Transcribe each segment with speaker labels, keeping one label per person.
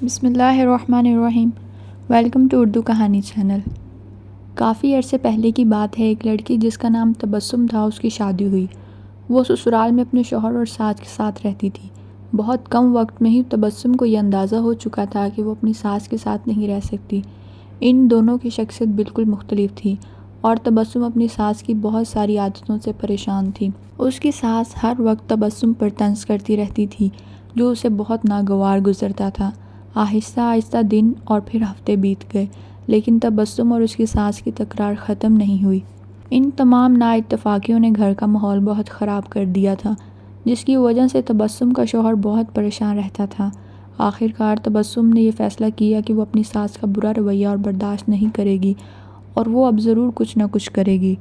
Speaker 1: بسم اللہ الرحمن الرحیم۔ ویلکم ٹو اردو کہانی چینل۔ کافی عرصے پہلے کی بات ہے، ایک لڑکی جس کا نام تبسم تھا، اس کی شادی ہوئی۔ وہ سسرال میں اپنے شوہر اور ساس کے ساتھ رہتی تھی۔ بہت کم وقت میں ہی تبسم کو یہ اندازہ ہو چکا تھا کہ وہ اپنی ساس کے ساتھ نہیں رہ سکتی۔ ان دونوں کی شخصیت بالکل مختلف تھی اور تبسم اپنی ساس کی بہت ساری عادتوں سے پریشان تھی۔ اس کی ساس ہر وقت تبسم پر طنز کرتی رہتی تھی، جو اسے بہت ناگوار گزرتا تھا۔ آہستہ آہستہ دن اور پھر ہفتے بیت گئے، لیکن تبسم اور اس کی ساس کی تکرار ختم نہیں ہوئی۔ ان تمام نا اتفاقیوں نے گھر کا ماحول بہت خراب کر دیا تھا، جس کی وجہ سے تبسم کا شوہر بہت پریشان رہتا تھا۔ آخر کار تبسم نے یہ فیصلہ کیا کہ وہ اپنی ساس کا برا رویہ اور برداشت نہیں کرے گی اور وہ اب ضرور کچھ نہ کچھ کرے گی۔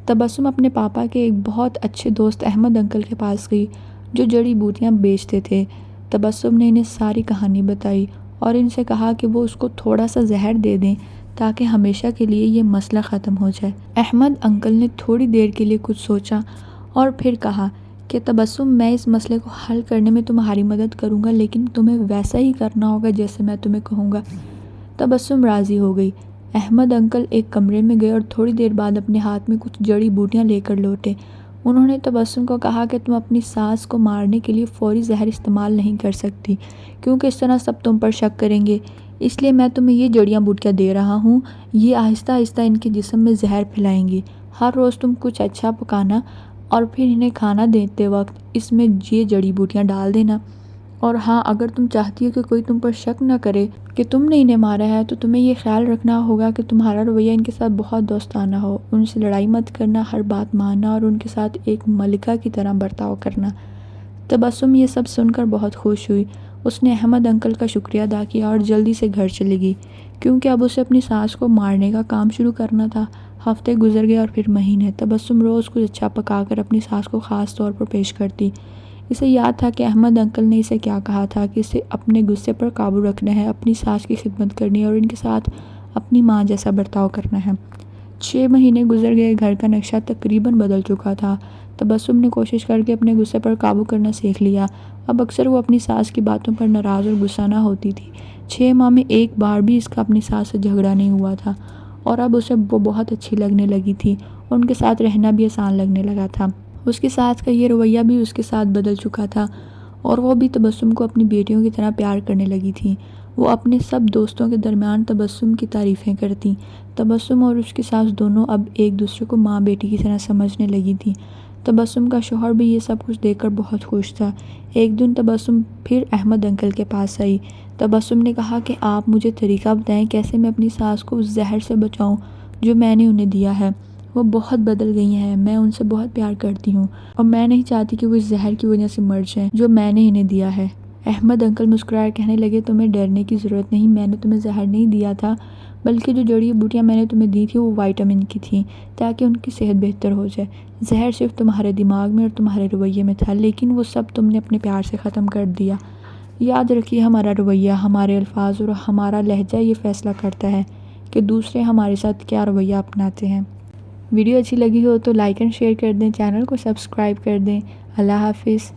Speaker 1: تبسم اپنے پاپا کے ایک بہت اچھے دوست احمد انکل کے پاس گئی، جو جڑی بوٹیاں بیچتے تھے۔ تبسم نے انہیں ساری کہانی بتائی اور ان سے کہا کہ وہ اس کو تھوڑا سا زہر دے دیں تاکہ ہمیشہ کے لیے یہ مسئلہ ختم ہو جائے۔ احمد انکل نے تھوڑی دیر کے لیے کچھ سوچا اور پھر کہا کہ تبسم، میں اس مسئلے کو حل کرنے میں تمہاری مدد کروں گا، لیکن تمہیں ویسا ہی کرنا ہوگا جیسے میں تمہیں کہوں گا۔ تبسم راضی ہو گئی۔ احمد انکل ایک کمرے میں گئے اور تھوڑی دیر بعد اپنے ہاتھ میں کچھ جڑی بوٹیاں لے کر لوٹے۔ انہوں نے تبسم کو کہا کہ تم اپنی ساس کو مارنے کے لیے فوری زہر استعمال نہیں کر سکتی، کیونکہ اس طرح سب تم پر شک کریں گے۔ اس لیے میں تمہیں یہ جڑیاں بوٹیاں دے رہا ہوں، یہ آہستہ آہستہ ان کے جسم میں زہر پھیلائیں گی۔ ہر روز تم کچھ اچھا پکانا اور پھر انہیں کھانا دیتے وقت اس میں یہ جڑی بوٹیاں ڈال دینا۔ اور ہاں، اگر تم چاہتی ہو کہ کوئی تم پر شک نہ کرے کہ تم نے انہیں مارا ہے، تو تمہیں یہ خیال رکھنا ہوگا کہ تمہارا رویہ ان کے ساتھ بہت دوستانہ ہو، ان سے لڑائی مت کرنا، ہر بات ماننا اور ان کے ساتھ ایک ملکہ کی طرح برتاؤ کرنا۔ تبسم یہ سب سن کر بہت خوش ہوئی۔ اس نے احمد انکل کا شکریہ ادا کیا اور جلدی سے گھر چلی گئی، کیونکہ اب اسے اپنی ساس کو مارنے کا کام شروع کرنا تھا۔ ہفتے گزر گئے اور پھر مہینے۔ تبسم روز کچھ اچھا پکا کر اپنی ساس کو خاص طور پر پیش کرتی۔ اسے یاد تھا کہ احمد انکل نے اسے کیا کہا تھا کہ اسے اپنے غصے پر قابو رکھنا ہے، اپنی ساس کی خدمت کرنی ہے اور ان کے ساتھ اپنی ماں جیسا برتاؤ کرنا ہے۔ 6 مہینے گزر گئے، گھر کا نقشہ تقریباً بدل چکا تھا۔ تبسم نے کوشش کر کے اپنے غصے پر قابو کرنا سیکھ لیا۔ اب اکثر وہ اپنی ساس کی باتوں پر ناراض اور غصہ نہ ہوتی تھی۔ 6 ماہ میں ایک بار بھی اس کا اپنی ساس سے جھگڑا نہیں ہوا تھا اور اب اسے وہ بہت اچھی لگنے لگی تھی اور ان کے ساتھ رہنا بھی آسان لگنے لگا تھا۔ اس کی ساس کا یہ رویہ بھی اس کے ساتھ بدل چکا تھا اور وہ بھی تبسم کو اپنی بیٹیوں کی طرح پیار کرنے لگی تھی۔ وہ اپنے سب دوستوں کے درمیان تبسم کی تعریفیں کرتی۔ تبسم اور اس کی ساس دونوں اب ایک دوسرے کو ماں بیٹی کی طرح سمجھنے لگی تھی۔ تبسم کا شوہر بھی یہ سب کچھ دیکھ کر بہت خوش تھا۔ ایک دن تبسم پھر احمد انکل کے پاس آئی۔ تبسم نے کہا کہ آپ مجھے طریقہ بتائیں کیسے میں اپنی ساس کو اس زہر سے بچاؤں جو میں نے انہیں دیا ہے۔ وہ بہت بدل گئی ہیں، میں ان سے بہت پیار کرتی ہوں اور میں نہیں چاہتی کہ وہ اس زہر کی وجہ سے مر جائیں جو میں نے انہیں دیا ہے۔ احمد انکل مسکرائے کہنے لگے، تمہیں ڈرنے کی ضرورت نہیں، میں نے تمہیں زہر نہیں دیا تھا، بلکہ جو جڑی بوٹیاں میں نے تمہیں دی تھی وہ وائٹامن کی تھیں تاکہ ان کی صحت بہتر ہو جائے۔ زہر صرف تمہارے دماغ میں اور تمہارے رویے میں تھا، لیکن وہ سب تم نے اپنے پیار سے ختم کر دیا۔ یاد رکھیے، ہمارا رویہ، ہمارے الفاظ اور ہمارا لہجہ یہ فیصلہ کرتا ہے کہ دوسرے ہمارے ساتھ کیا رویہ اپناتے ہیں۔ ویڈیو اچھی لگی ہو تو لائک اینڈ شیئر کر دیں، چینل کو سبسکرائب کر دیں۔ اللہ حافظ۔